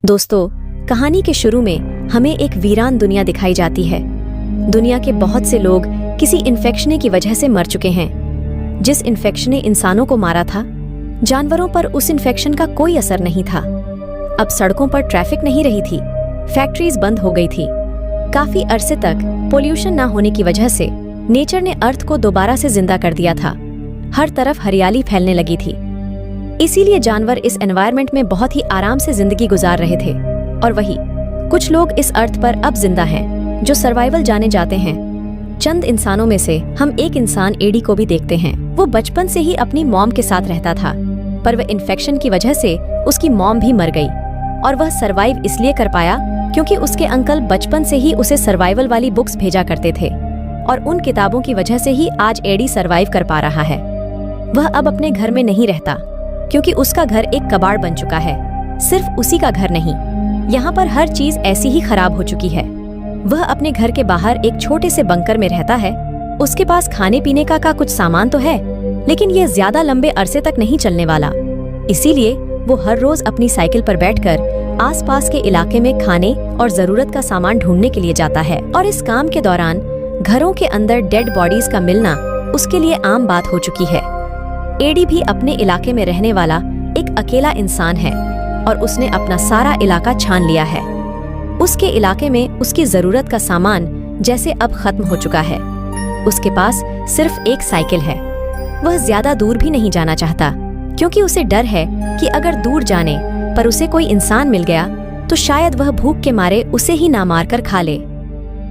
दोस्तों, कहानी के शुरू में हमें एक वीरान दुनिया दिखाई जाती है। दुनिया के बहुत से लोग किसी इन्फेक्शन की वजह से मर चुके हैं। जिस इन्फेक्शन ने इंसानों को मारा था, जानवरों पर उस इन्फेक्शन का कोई असर नहीं था। अब सड़कों पर ट्रैफिक नहीं रही थी, फैक्ट्रीज बंद हो गई थी। काफी अरसे तक पोल्यूशन ना होने की वजह से नेचर ने अर्थ को दोबारा से जिंदा कर दिया था। हर तरफ हरियाली फैलने लगी थी। इसीलिए जानवर इस एनवायरनमेंट में बहुत ही आराम से जिंदगी गुजार रहे थे। और वही कुछ लोग इस अर्थ पर अब जिंदा हैं, जो सर्वाइवल जाने जाते हैं। चंद इंसानों में से हम एक इंसान एडी को भी देखते हैं। वो बचपन से ही अपनी मॉम के साथ रहता था, पर वह इन्फेक्शन की वजह से उसकी मॉम भी मर गई। और वह सर्वाइव इसलिए कर पाया क्योंकि उसके अंकल बचपन से ही उसे सर्वाइवल वाली बुक्स भेजा करते थे, और उन किताबों की वजह से ही आज एडी सर्वाइव कर पा रहा है। वह अब अपने घर में नहीं रहता क्योंकि उसका घर एक कबाड़ बन चुका है। सिर्फ उसी का घर नहीं, यहाँ पर हर चीज ऐसी ही खराब हो चुकी है। वह अपने घर के बाहर एक छोटे से बंकर में रहता है। उसके पास खाने पीने का कुछ सामान तो है, लेकिन यह ज्यादा लंबे अरसे तक नहीं चलने वाला। इसीलिए वो हर रोज अपनी साइकिल पर बैठकर आसपास के इलाके में खाने और जरूरत का सामान ढूंढने के लिए जाता है। और इस काम के दौरान घरों के अंदर डेड बॉडीज का मिलना उसके लिए आम बात हो चुकी है। एडी भी अपने इलाके में रहने वाला एक अकेला इंसान है, और उसने अपना सारा इलाका छान लिया है। उसके इलाके में उसकी जरूरत का सामान जैसे अब खत्म हो चुका है। उसके पास सिर्फ एक साइकिल है। वह ज्यादा दूर भी नहीं जाना चाहता क्योंकि उसे डर है कि अगर दूर जाने पर उसे कोई इंसान मिल गया तो शायद वह भूख के मारे उसे ही ना मार कर खा ले।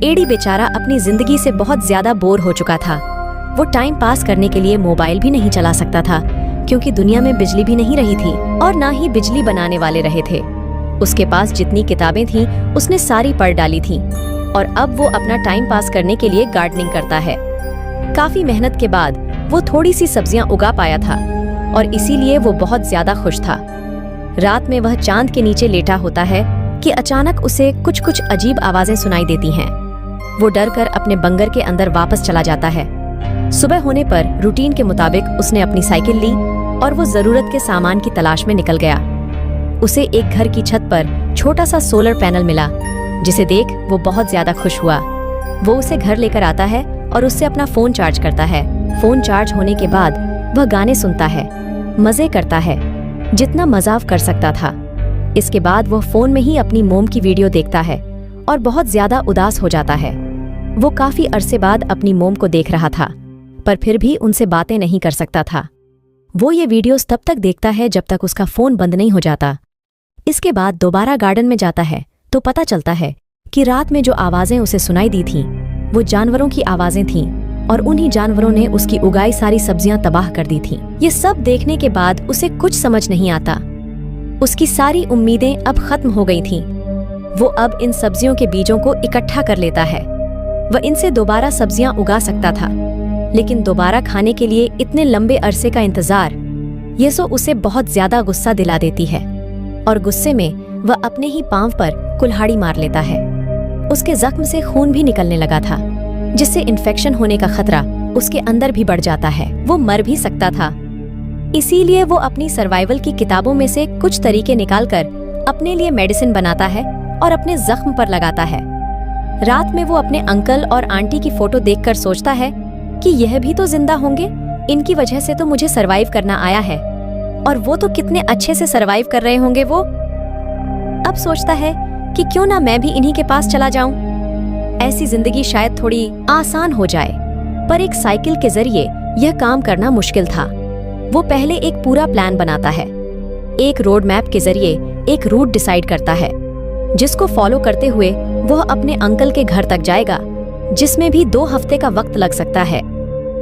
एडी बेचारा अपनी जिंदगी से बहुत ज्यादा बोर हो चुका था। वो टाइम पास करने के लिए मोबाइल भी नहीं चला सकता था क्योंकि दुनिया में बिजली भी नहीं रही थी और ना ही बिजली बनाने वाले रहे थे। उसके पास जितनी किताबें थीं उसने सारी पढ़ डाली थीं, और अब वो अपना टाइम पास करने के लिए गार्डनिंग करता है। काफी मेहनत के बाद वो थोड़ी सी सब्जियां उगा पाया था, और इसीलिए वो बहुत ज्यादा खुश था। रात में वह चांद के नीचे लेटा होता है कि अचानक उसे कुछ कुछ अजीब आवाजें सुनाई देती हैं। वो डर कर अपने बंगर के अंदर वापस चला जाता है। सुबह होने पर रूटीन के मुताबिक उसने अपनी साइकिल ली और वो जरूरत के सामान की तलाश में निकल गया। उसे एक घर की छत पर छोटा सा सोलर पैनल मिला, जिसे देख वो बहुत ज्यादा खुश हुआ। वो उसे घर लेकर आता है और उससे अपना फोन चार्ज करता है। फोन चार्ज होने के बाद वह गाने सुनता है, मजे करता है, जितना मजाक कर सकता था। इसके बाद वह फोन में ही अपनी मोम की वीडियो देखता है और बहुत ज्यादा उदास हो जाता है। वो काफी अरसे बाद अपनी मोम को देख रहा था, पर फिर भी उनसे बातें नहीं कर सकता था। वो ये वीडियोस तब तक देखता है जब तक उसका फोन बंद नहीं हो जाता। इसके बाद दोबारा गार्डन में जाता है तो पता चलता है कि रात में जो आवाजें उसे सुनाई दी थीं, वो जानवरों की आवाजें थीं, और उन्हीं जानवरों ने उसकी उगाई सारी सब्जियां तबाह कर दी थीं। ये सब देखने के बाद उसे कुछ समझ नहीं आता। उसकी सारी उम्मीदें अब खत्म हो गई थीं। वो अब इन सब्जियों के बीजों को इकट्ठा कर लेता है। वह इनसे दोबारा सब्जियां उगा सकता था, लेकिन दोबारा खाने के लिए इतने लंबे अरसे का इंतजार, ये सो उसे बहुत ज्यादा गुस्सा दिला देती है। और गुस्से में वह अपने ही पांव पर कुल्हाड़ी मार लेता है। उसके जख्म से खून भी निकलने लगा था, जिससे इन्फेक्शन होने का खतरा उसके अंदर भी बढ़ जाता है। वो मर भी सकता था। इसीलिए वो अपनी सर्वाइवल की किताबों में से कुछ तरीके निकालकर अपने लिए मेडिसिन बनाता है और अपने जख्म पर लगाता है। रात में वो अपने अंकल और आंटी की फोटो देखकर सोचता है कि यह भी तो जिंदा होंगे, इनकी वजह से तो मुझे सरवाइव करना आया है, और वो तो कितने अच्छे से सरवाइव कर रहे होंगे। वो अब सोचता है कि क्यों ना मैं भी इन्हीं के पास चला जाऊं। ऐसी जिंदगी शायद थोड़ी आसान हो जाए। पर एक साइकिल के जरिए यह काम करना मुश्किल था। वो पहले एक पूरा प्लान बनाता है। एक रोड मैप के जरिए एक रूट डिसाइड करता है, जिसको फॉलो करते हुए वह अपने अंकल के घर तक जाएगा, जिसमें भी 2 हफ्ते का वक्त लग सकता है।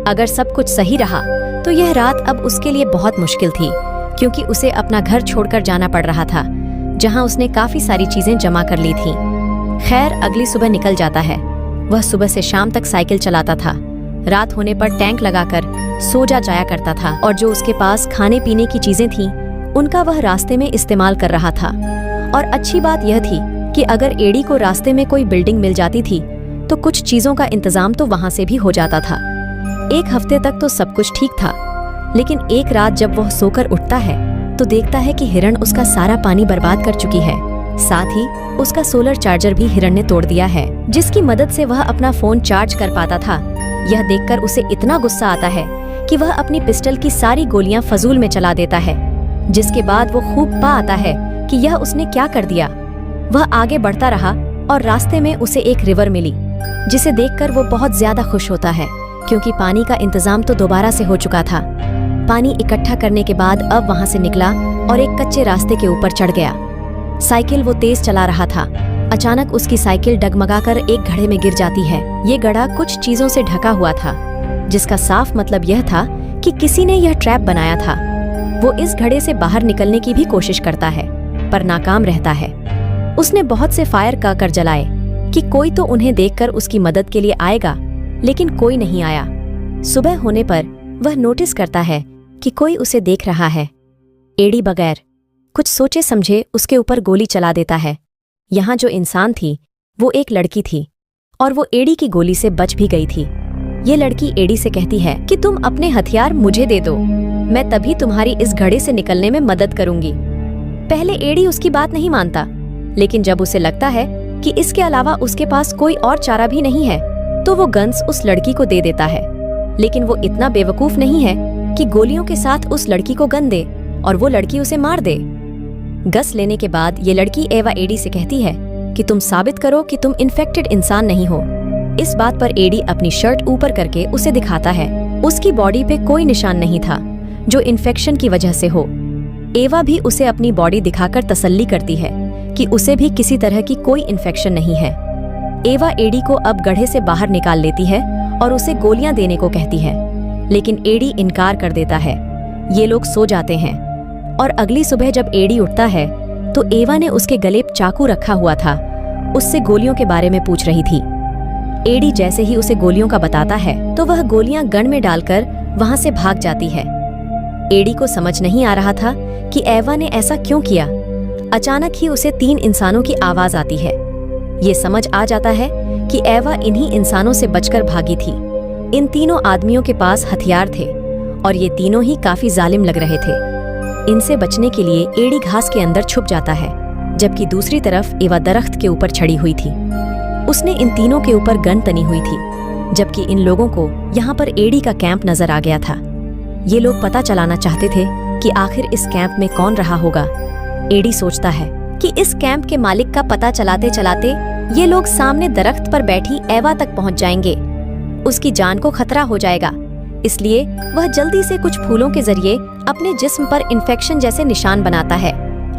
अगर सब कुछ सही रहा तो यह रात अब उसके लिए बहुत मुश्किल थी, क्योंकि उसे अपना घर छोड़कर जाना पड़ रहा था, जहां उसने काफी सारी चीजें जमा कर ली थीं। खैर, अगली सुबह निकल जाता है। वह सुबह से शाम तक साइकिल चलाता था। रात होने पर टैंक लगाकर सो जाया करता था, और जो उसके पास खाने पीने की चीजें थीं, उनका वह रास्ते में इस्तेमाल कर रहा था। और अच्छी बात यह थी कि अगर एडी को रास्ते में कोई बिल्डिंग मिल जाती थी तो कुछ चीजों का इंतजाम तो वहां से भी हो जाता था। 1 हफ्ते तक तो सब कुछ ठीक था, लेकिन एक रात जब वह सोकर उठता है तो देखता है कि हिरण उसका सारा पानी बर्बाद कर चुकी है साथ ही उसका सोलर चार्जर भी हिरण ने तोड़ दिया है, जिसकी मदद से वह अपना फोन चार्ज कर पाता था। यह देखकर उसे इतना गुस्सा आता है कि वह अपनी पिस्टल की सारी गोलियां फजूल में चला देता है, जिसके बाद वो खूब पा आता है कि यह उसने क्या कर दिया। वह आगे बढ़ता रहा और रास्ते में उसे एक रिवर मिली, जिसे देखकर वो बहुत ज्यादा खुश होता है, क्योंकि पानी का इंतजाम तो दोबारा से हो चुका था। पानी इकट्ठा करने के बाद अब वहां से निकला और एक कच्चे रास्ते के ऊपर चढ़ गया। साइकिल वो तेज चला रहा था। अचानक उसकी साइकिल डगमगाकर एक घड़े में गिर जाती है। ये घड़ा कुछ चीजों से ढका हुआ था, जिसका साफ मतलब यह था कि किसी ने यह ट्रैप बनाया था। वो इस घड़े से बाहर निकलने की भी कोशिश करता है, पर नाकाम रहता है। उसने बहुत से फायर कर जलाए कि कोई तो उन्हें देखकर उसकी मदद के लिए आएगा, लेकिन कोई नहीं आया। सुबह होने पर वह नोटिस करता है कि कोई उसे देख रहा है। एडी बगैर कुछ सोचे समझे उसके ऊपर गोली चला देता है। यहाँ जो इंसान थी वो एक लड़की थी और वो एडी की गोली से बच भी गई थी। ये लड़की एडी से कहती है कि तुम अपने हथियार मुझे दे दो, मैं तभी तुम्हारी इस घड़े से निकलने में मदद करूंगी। पहले एडी उसकी बात नहीं मानता, लेकिन जब उसे लगता है कि इसके अलावा उसके पास कोई और चारा भी नहीं है, तो वो गन्स उस लड़की को दे देता है। लेकिन वो इतना बेवकूफ नहीं है कि गोलियों के साथ उस लड़की को गन दे और वो लड़की उसे मार दे। गस लेने के बाद ये लड़की एवा एडी से कहती है कि तुम साबित करो कि तुम इन्फेक्टेड इंसान नहीं हो। इस बात पर एडी अपनी शर्ट ऊपर करके उसे दिखाता है। उसकी बॉडी पे कोई निशान नहीं था जो इन्फेक्शन की वजह से हो। एवा भी उसे अपनी बॉडी दिखाकर तसल्ली करती है कि उसे भी किसी तरह की कोई इन्फेक्शन नहीं है। एवा एडी को अब गड्ढे से बाहर निकाल लेती है और उसे गोलियां देने को कहती है, लेकिन एडी इनकार कर देता है। ये लोग सो जाते हैं और अगली सुबह जब एडी उठता है तो एवा ने उसके गले चाकू रखा हुआ था, उससे गोलियों के बारे में पूछ रही थी। एडी जैसे ही उसे गोलियों का बताता है तो वह गोलियां गन में डालकर वहां से भाग जाती है। एडी को समझ नहीं आ रहा था कि एवा ने ऐसा क्यों किया। अचानक ही उसे 3 इंसानों की आवाज आती है। ये समझ आ जाता है कि एवा इन्हीं इंसानों से बचकर भागी थी। इन तीनों आदमियों के पास हथियार थे और ये तीनों ही काफी जालिम लग रहे थे। इनसे बचने के लिए एडी घास के अंदर छुप जाता है, जबकि दूसरी तरफ एवा दरख्त के ऊपर चढ़ी हुई थी। उसने इन तीनों के ऊपर गन तनी हुई थी, जबकि इन लोगों को यहाँ पर एडी का कैंप नजर आ गया था। ये लोग पता चलाना चाहते थे कि आखिर इस कैंप में कौन रहा होगा। एडी सोचता है कि इस कैंप के मालिक का पता चलाते चलाते ये लोग सामने दरख्त पर बैठी एवा तक पहुंच जाएंगे। उसकी जान को खतरा हो जाएगा, इसलिए वह जल्दी से कुछ फूलों के जरिए अपने जिस्म पर इन्फेक्शन जैसे निशान बनाता है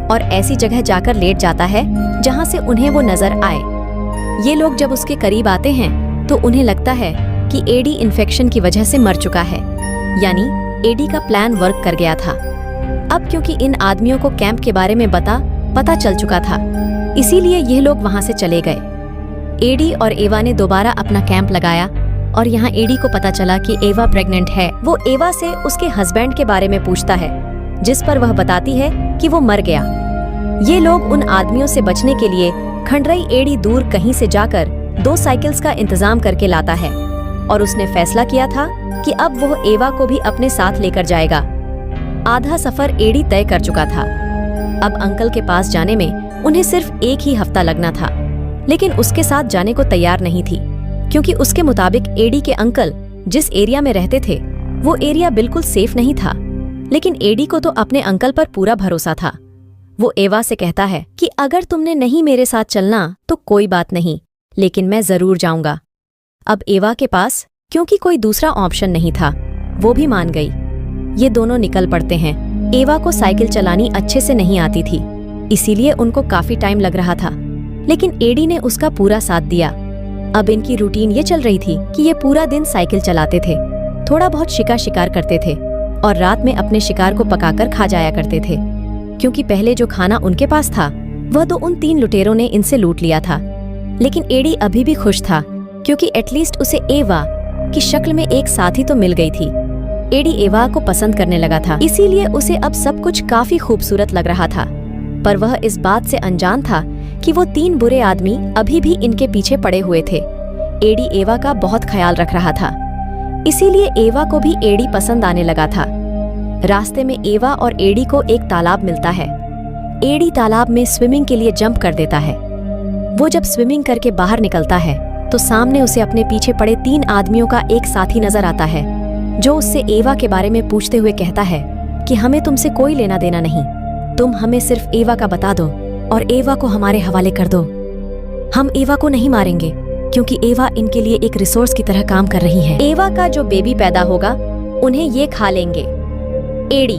और ऐसी जगह जाकर लेट जाता है जहां से उन्हें वो नजर आए। ये लोग जब उसके करीब आते हैं तो उन्हें लगता है कि एडी इन्फेक्शन की वजह से मर चुका है, यानी एडी का प्लान वर्क कर गया था। अब क्योंकि इन आदमियों को कैंप के बारे में पता चल चुका था, इसीलिए ये लोग वहां से चले गए। एडी और एवा ने दोबारा अपना कैंप लगाया और यहाँ एडी को पता चला कि एवा प्रेग्नेंट है। वो एवा से उसके हस्बैंड के बारे में पूछता है, जिस पर वह बताती है कि वो मर गया। ये लोग उन आदमियों से बचने के लिए खंडराई एडी दूर कहीं से जाकर 2 साइकिल्स का इंतजाम करके लाता है और उसने फैसला किया था कि अब वो एवा को भी अपने साथ लेकर जाएगा। आधा सफर एडी तय कर चुका था। अब अंकल के पास जाने में उन्हें सिर्फ 1 ही हफ्ता लगना था, लेकिन उसके साथ जाने को तैयार नहीं थी, क्योंकि उसके मुताबिक एडी के अंकल जिस एरिया में रहते थे वो एरिया बिल्कुल सेफ नहीं था। लेकिन एडी को तो अपने अंकल पर पूरा भरोसा था। वो एवा से कहता है कि अगर तुमने नहीं मेरे साथ चलना तो कोई बात नहीं, लेकिन मैं जरूर जाऊंगा। अब एवा के पास क्योंकि कोई दूसरा ऑप्शन नहीं था, वो भी मान गई। ये दोनों निकल पड़ते हैं। एवा को साइकिल चलानी अच्छे से नहीं आती थी, इसीलिए उनको काफी टाइम लग रहा था, लेकिन एडी ने उसका पूरा साथ दिया। अब इनकी रूटीन ये चल रही थी कि ये पूरा दिन साइकिल चलाते थे, थोड़ा बहुत शिकार करते थे और रात में अपने शिकार को पकाकर खा जाया करते थे, क्योंकि पहले जो खाना उनके पास था वह तो उन 3 लुटेरों ने इनसे लूट लिया था। लेकिन एडी अभी भी खुश था, क्योंकि एटलीस्ट उसे एवा की शक्ल में एक साथी तो मिल गई थी। एडी एवा को पसंद करने लगा था, इसीलिए उसे अब सब कुछ काफी खूबसूरत लग रहा था। पर वह इस बात से अनजान था कि वो 3 बुरे आदमी अभी भी इनके पीछे पड़े हुए थे। एडी एवा का बहुत ख्याल रख रहा था, इसीलिए एवा को भी एडी पसंद आने लगा था। रास्ते में एवा और एडी को एक तालाब मिलता है। एडी तालाब में स्विमिंग के लिए जंप कर देता है। वो जब स्विमिंग करके बाहर निकलता है तो सामने उसे अपने पीछे पड़े 3 आदमियों का एक साथी नजर आता है, जो उससे एवा के बारे में पूछते हुए कहता है कि हमें तुमसे कोई लेना देना नहीं, तुम हमें सिर्फ एवा का बता दो और एवा को हमारे हवाले कर दो। हम एवा को नहीं मारेंगे क्योंकि एवा इनके लिए एक रिसोर्स की तरह काम कर रही है। एवा का जो बेबी पैदा होगा उन्हें ये खा लेंगे। एडी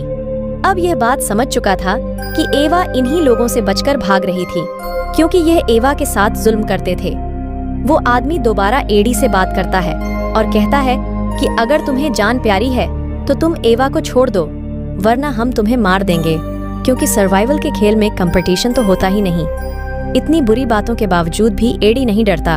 अब यह बात समझ चुका था कि एवा इन्हीं लोगों से बचकर भाग रही थी क्योंकि यह एवा के साथ जुल्म करते थे। वो आदमी दोबारा एडी से बात करता है और कहता है कि अगर तुम्हें जान प्यारी है तो तुम एवा को छोड़ दो, वरना हम तुम्हें मार देंगे, क्योंकि सर्वाइवल के खेल में कंपटीशन तो होता ही नहीं। इतनी बुरी बातों के बावजूद भी एडी नहीं डरता।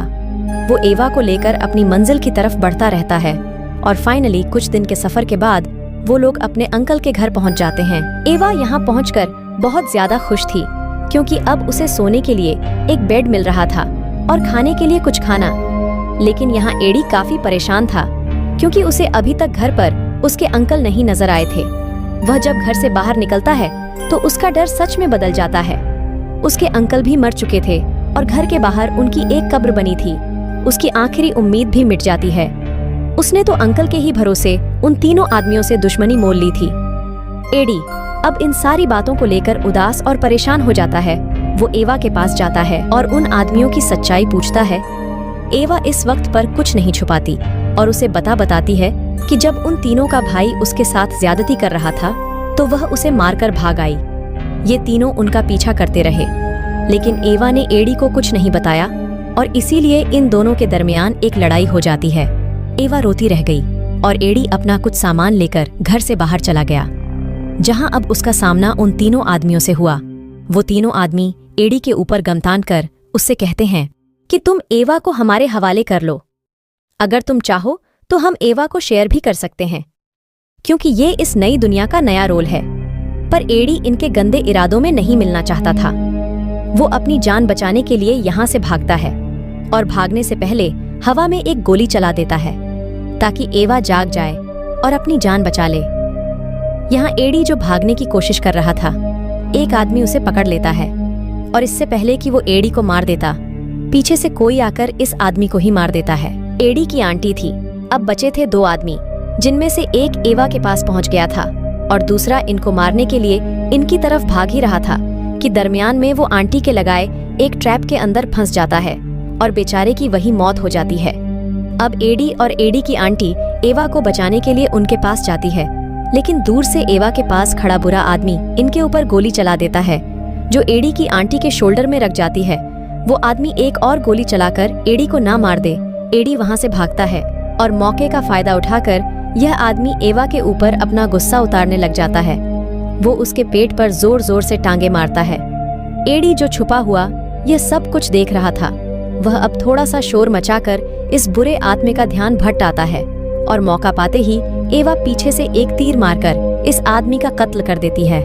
वो एवा को लेकर अपनी मंजिल की तरफ बढ़ता रहता है और फाइनली कुछ दिन के सफर के बाद वो लोग अपने अंकल के घर पहुंच जाते हैं। एवा यहाँ पहुंचकर बहुत ज्यादा खुश थी क्योंकि अब उसे सोने के लिए एक बेड मिल रहा था और खाने के लिए कुछ खाना। लेकिन यहाँ एडी काफी परेशान था क्योंकि उसे अभी तक घर पर उसके अंकल नहीं नजर आए थे। वह जब घर से बाहर निकलता है तो उसका डर सच में बदल जाता है। उसके अंकल भी मर चुके थे और घर के बाहर उनकी एक कब्र बनी थी। उसकी आखिरी उम्मीद भी मिट जाती है। उसने तो अंकल के ही भरोसे उन तीनों आदमियों से दुश्मनी मोल ली थी। एडी अब इन सारी बातों को लेकर उदास और परेशान हो जाता है। वो एवा के पास जाता है और उन आदमियों की सच्चाई पूछता है। एवा इस वक्त पर कुछ नहीं छुपाती और उसे बताती है कि जब उन तीनों का भाई उसके साथ ज्यादती कर रहा था तो वह उसे मारकर भाग आई। ये तीनों उनका पीछा करते रहे, लेकिन एवा ने एडी को कुछ नहीं बताया और इसीलिए इन दोनों के दरमियान एक लड़ाई हो जाती है। एवा रोती रह गई और एडी अपना कुछ सामान लेकर घर से बाहर चला गया, जहां अब उसका सामना उन तीनों आदमियों से हुआ। वो तीनों आदमी एडी के ऊपर गम तान कर उससे कहते हैं कि तुम एवा को हमारे हवाले कर लो। अगर तुम चाहो तो हम एवा को शेयर भी कर सकते हैं, क्योंकि ये इस नई दुनिया का नया रोल है। पर एडी इनके गंदे इरादों में नहीं मिलना चाहता था। वो अपनी जान बचाने के लिए यहाँ से भागता है और भागने से पहले हवा में एक गोली चला देता है ताकि एवा जाग जाए और अपनी जान बचा ले। यहाँ एडी जो भागने की कोशिश कर रहा था, एक आदमी उसे पकड़ लेता है और इससे पहले कि वो एडी को मार देता, पीछे से कोई आकर इस आदमी को ही मार देता है। एडी की आंटी थी। अब बचे थे 2 आदमी, जिनमें से एक एवा के पास पहुंच गया था और दूसरा इनको मारने के लिए इनकी तरफ भाग ही रहा था कि दरमियान में वो आंटी के लगाए एक ट्रैप के अंदर फंस जाता है और बेचारे की वही मौत हो जाती है। अब एडी और एडी की आंटी एवा को बचाने के लिए उनके पास जाती है, लेकिन दूर से एवा के पास खड़ा बुरा आदमी इनके ऊपर गोली चला देता है, जो एडी की आंटी के शोल्डर में रख जाती है। वो आदमी एक और गोली चलाकर एडी को ना मार दे। एडी वहां से भागता है और मौके का फायदा उठाकर यह आदमी एवा के ऊपर अपना गुस्सा उतारने लग जाता है। वो उसके पेट पर जोर जोर से टांगे मारता है। एडी जो छुपा हुआ यह सब कुछ देख रहा था, वह अब थोड़ा सा शोर मचाकर इस बुरे आत्मे का ध्यान भटक आता है और मौका पाते ही एवा पीछे से एक तीर मारकर इस आदमी का कत्ल कर देती है।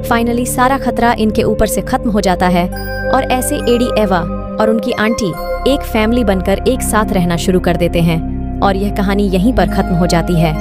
फाइनली सारा खतरा इनके ऊपर से खत्म हो जाता है और ऐसे एडी, एवा और उनकी आंटी एक फैमिली बनकर एक साथ रहना शुरू कर देते हैं और यह कहानी यहीं पर खत्म हो जाती है।